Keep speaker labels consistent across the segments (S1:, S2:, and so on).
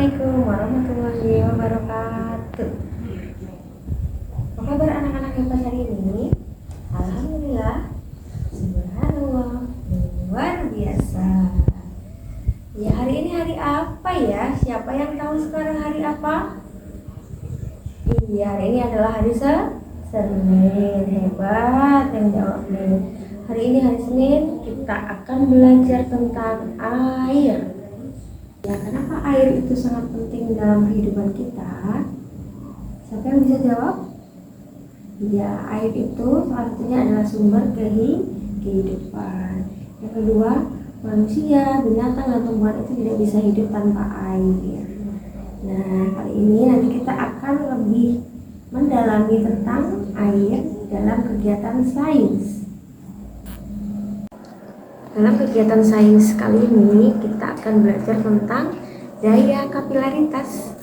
S1: Assalamualaikum warahmatullahi wabarakatuh. Apa kabar anak-anak hebat hari ini? Alhamdulillah, subhanallah, luar biasa. Ya, hari ini hari apa ya? Siapa yang tahu sekarang hari apa? Iya, hari ini adalah hari Senin. Hebat yang jawab nih. Hari ini hari Senin, kita akan belajar tentang air. Ya, kenapa air itu sangat penting dalam kehidupan kita? Siapa yang bisa jawab? Ya, air itu salah satunya adalah sumber kehidupan. Yang kedua, manusia, binatang, dan tumbuhan itu tidak bisa hidup tanpa air. Nah, kali ini nanti kita akan lebih mendalami tentang air dalam kegiatan sains. Dalam kegiatan sains kali ini kita akan belajar tentang daya kapilaritas.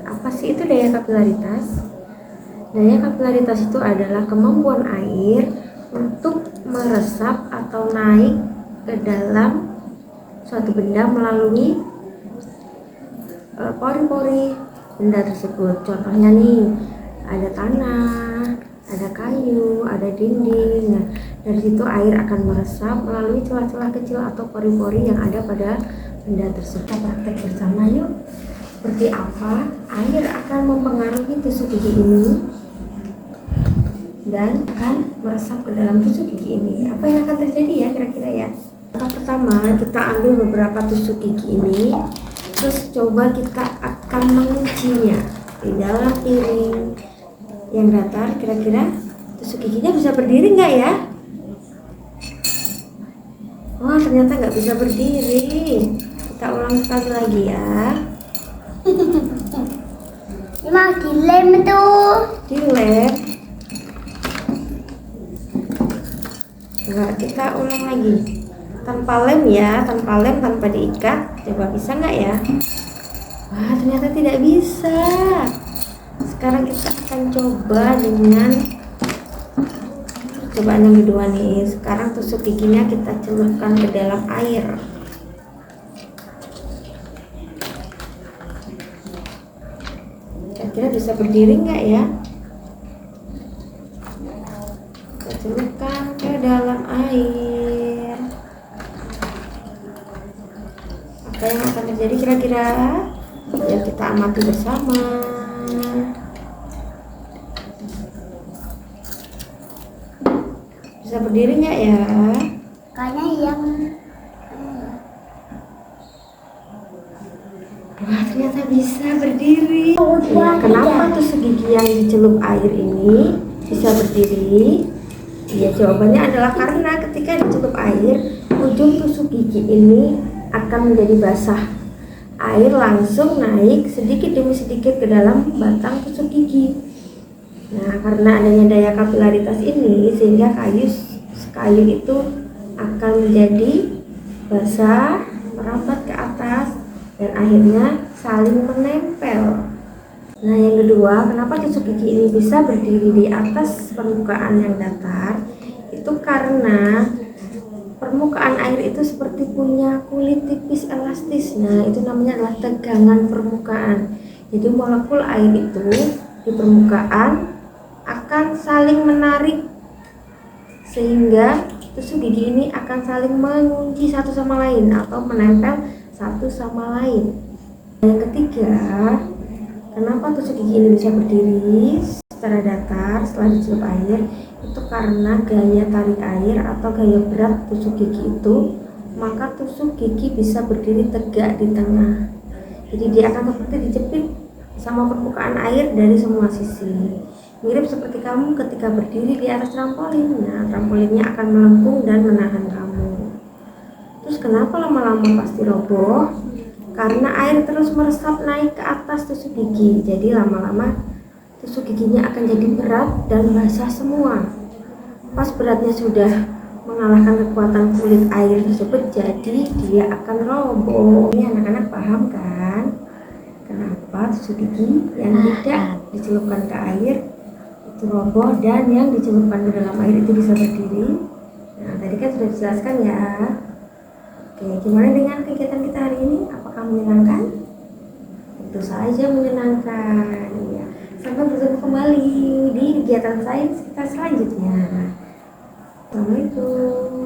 S1: Apa sih itu daya kapilaritas? Daya kapilaritas itu adalah kemampuan air untuk meresap atau naik ke dalam suatu benda melalui pori-pori benda tersebut. Contohnya nih, ada tanah, ada kayu, ada dinding. Nah, dari situ air akan meresap melalui celah-celah kecil atau pori-pori yang ada pada benda tersebut. Kita praktek bersama yuk. Seperti apa air akan mempengaruhi tusuk gigi ini dan akan meresap ke dalam tusuk gigi ini. Apa yang akan terjadi ya kira-kira ya? Pertama, kita ambil beberapa tusuk gigi ini, terus coba kita akan menguncinya di dalam piring yang datar. Kira-kira tusuk giginya bisa berdiri nggak ya? Wah, ternyata nggak bisa berdiri. Kita ulang sekali lagi ya.
S2: Emang dilem tuh.
S1: Dilem. Nah, kita ulang lagi. Tanpa lem ya, tanpa lem, tanpa diikat. Coba bisa nggak ya? Wah, ternyata tidak bisa. Sekarang kita akan coba dengan percobaan yang kedua nih. Sekarang tusuk giginya kita celupkan ke dalam air. Kira-kira bisa berdiri nggak ya? Kita celupkan ke dalam air. Apa yang akan terjadi kira-kira? Ya, kita amati bersama. Bisa berdiri nggak ya?
S2: Kayaknya yang
S1: Wah, ternyata bisa berdiri. Ya, kenapa tusuk gigi yang dicelup air ini bisa berdiri? Ya, jawabannya adalah karena ketika dicelup air, ujung tusuk gigi ini akan menjadi basah. Air langsung naik sedikit demi sedikit ke dalam batang tusuk gigi. Nah, karena adanya daya kapilaritas ini, sehingga kayu itu akan menjadi basah, merambat ke atas, dan akhirnya saling menempel. Nah, yang kedua, kenapa tusuk gigi ini bisa berdiri di atas permukaan yang datar? Itu karena permukaan air itu seperti punya kulit tipis elastis. Nah, itu namanya adalah tegangan permukaan. Jadi molekul air itu di permukaan akan saling menarik, sehingga tusuk gigi ini akan saling mengunci satu sama lain atau menempel satu sama lain. Yang ketiga, kenapa tusuk gigi ini bisa berdiri secara datar setelah dicelup air? Itu karena gaya tarik air atau gaya berat tusuk gigi itu, maka tusuk gigi bisa berdiri tegak di tengah. Jadi dia akan seperti dijepit sama permukaan air dari semua sisi. Mirip seperti kamu ketika berdiri di atas trampolin. Nah, trampolinnya akan melengkung dan menahan kamu. Terus kenapa lama-lama pasti roboh? Karena air terus meresap naik ke atas tusuk gigi. Jadi lama-lama tusuk giginya akan jadi berat dan basah semua. Pas beratnya sudah mengalahkan kekuatan kulit air tersebut, jadi dia akan roboh. Ini anak-anak paham kan? Kenapa tusuk gigi yang tidak dicelupkan ke air itu roboh dan yang dicelupkan ke dalam air itu bisa berdiri? Nah, tadi kan sudah dijelaskan ya. Oke, gimana dengan kegiatan kita hari ini? Apakah menyenangkan? Itu saja menyenangkan ya. Sampai bertemu kembali di kegiatan sains kita selanjutnya. Assalamualaikum.